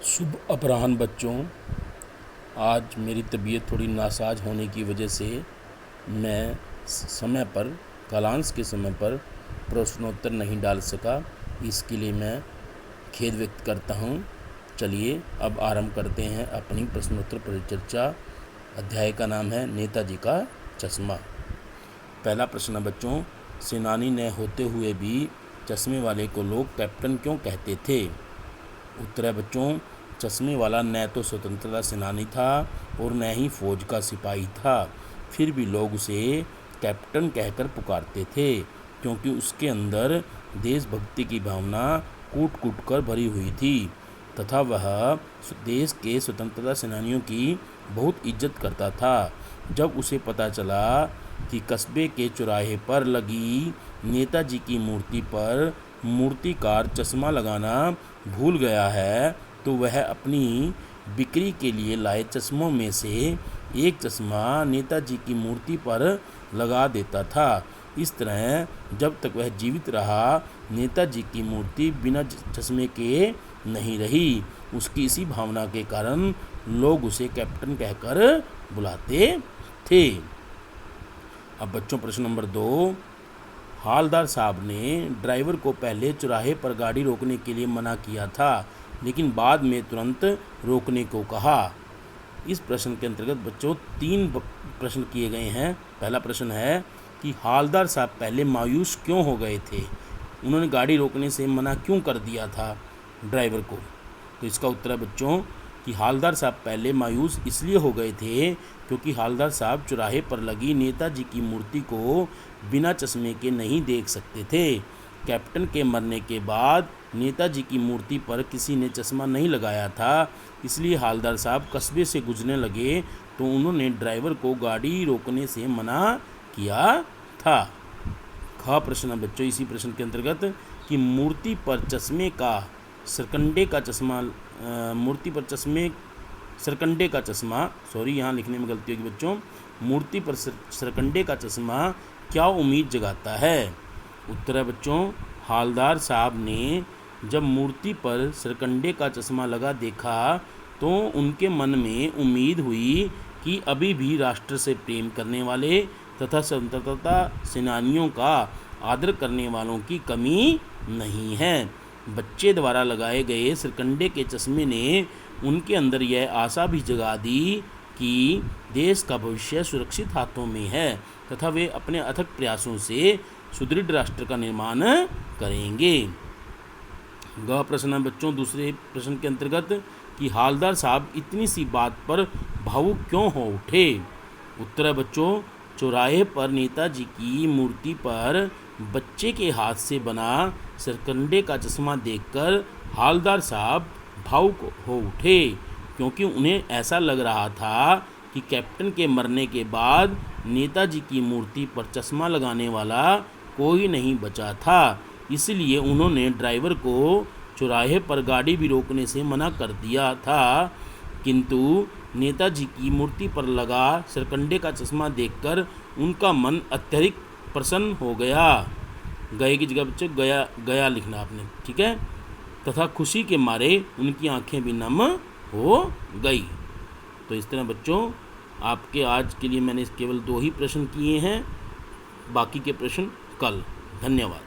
शुभ अपराह्न बच्चों। आज मेरी तबीयत थोड़ी नासाज होने की वजह से मैं समय पर कालांश के समय पर प्रश्नोत्तर नहीं डाल सका। इसके लिए मैं खेद व्यक्त करता हूँ। चलिए अब आरंभ करते हैं अपनी प्रश्नोत्तर परिचर्चा। अध्याय का नाम है नेताजी का चश्मा। पहला प्रश्न बच्चों, सेनानी न होते हुए भी चश्मे वाले को लोग कैप्टन क्यों कहते थे? उत्तर है बच्चों, चश्मे वाला न तो स्वतंत्रता सेनानी था और न ही फौज का सिपाही था, फिर भी लोग उसे कैप्टन कहकर पुकारते थे क्योंकि उसके अंदर देशभक्ति की भावना कूट कूट कर भरी हुई थी तथा वह देश के स्वतंत्रता सेनानियों की बहुत इज्जत करता था। जब उसे पता चला कि कस्बे के चौराहे पर लगी नेताजी की मूर्ति पर मूर्तिकार चश्मा लगाना भूल गया है तो वह अपनी बिक्री के लिए लाए चश्मों में से एक चश्मा नेताजी की मूर्ति पर लगा देता था। इस तरह जब तक वह जीवित रहा नेताजी की मूर्ति बिना चश्मे के नहीं रही। उसकी इसी भावना के कारण लोग उसे कैप्टन कहकर बुलाते थे। अब बच्चों प्रश्न नंबर 2, हालदार साहब ने ड्राइवर को पहले चौराहे पर गाड़ी रोकने के लिए मना किया था लेकिन बाद में तुरंत रोकने को कहा। इस प्रश्न के अंतर्गत बच्चों 3 प्रश्न किए गए हैं। पहला प्रश्न है कि हालदार साहब पहले मायूस क्यों हो गए थे, उन्होंने गाड़ी रोकने से मना क्यों कर दिया था ड्राइवर को? तो इसका उत्तर है बच्चों कि हालदार साहब पहले मायूस इसलिए हो गए थे क्योंकि हालदार साहब चौराहे पर लगी नेताजी की मूर्ति को बिना चश्मे के नहीं देख सकते थे। कैप्टन के मरने के बाद नेताजी की मूर्ति पर किसी ने चश्मा नहीं लगाया था, इसलिए हालदार साहब कस्बे से गुजरने लगे तो उन्होंने ड्राइवर को गाड़ी रोकने से मना किया था। ख प्रश्न है बच्चों इसी प्रश्न के अंतर्गत कि मूर्ति पर चश्मे का सरकंडे का चश्मा यहाँ लिखने में गलती होगी बच्चों। मूर्ति पर सरकंडे का चश्मा क्या उम्मीद जगाता है? उत्तर है बच्चों, हालदार साहब ने जब मूर्ति पर सरकंडे का चश्मा लगा देखा तो उनके मन में उम्मीद हुई कि अभी भी राष्ट्र से प्रेम करने वाले तथा स्वतंत्रता सेनानियों का आदर करने वालों की कमी नहीं है। बच्चे द्वारा लगाए गए सरकंडे के चश्मे ने उनके अंदर यह आशा भी जगा दी कि देश का भविष्य सुरक्षित हाथों में है तथा वे अपने अथक प्रयासों से सुदृढ़ राष्ट्र का निर्माण करेंगे। ग प्रश्न है बच्चों दूसरे प्रश्न के अंतर्गत कि हालदार साहब इतनी सी बात पर भावुक क्यों हो उठे? उत्तर है बच्चों, चौराहे पर नेताजी की मूर्ति पर बच्चे के हाथ से बना सरकंडे का चश्मा देखकर हालदार साहब भावुक हो उठे क्योंकि उन्हें ऐसा लग रहा था कि कैप्टन के मरने के बाद नेताजी की मूर्ति पर चश्मा लगाने वाला कोई नहीं बचा था। इसलिए उन्होंने ड्राइवर को चौराहे पर गाड़ी भी रोकने से मना कर दिया था, किंतु नेताजी की मूर्ति पर लगा सरकंडे का चश्मा देखकर उनका मन अत्यधिक प्रसन्न हो गया। गए की जगह बच्चों गया लिखना आपने, ठीक है, तथा खुशी के मारे उनकी आंखें भी नम हो गई। तो इस तरह बच्चों आपके आज के लिए मैंने केवल 2 ही प्रश्न किए हैं, बाकी के प्रश्न कल। धन्यवाद।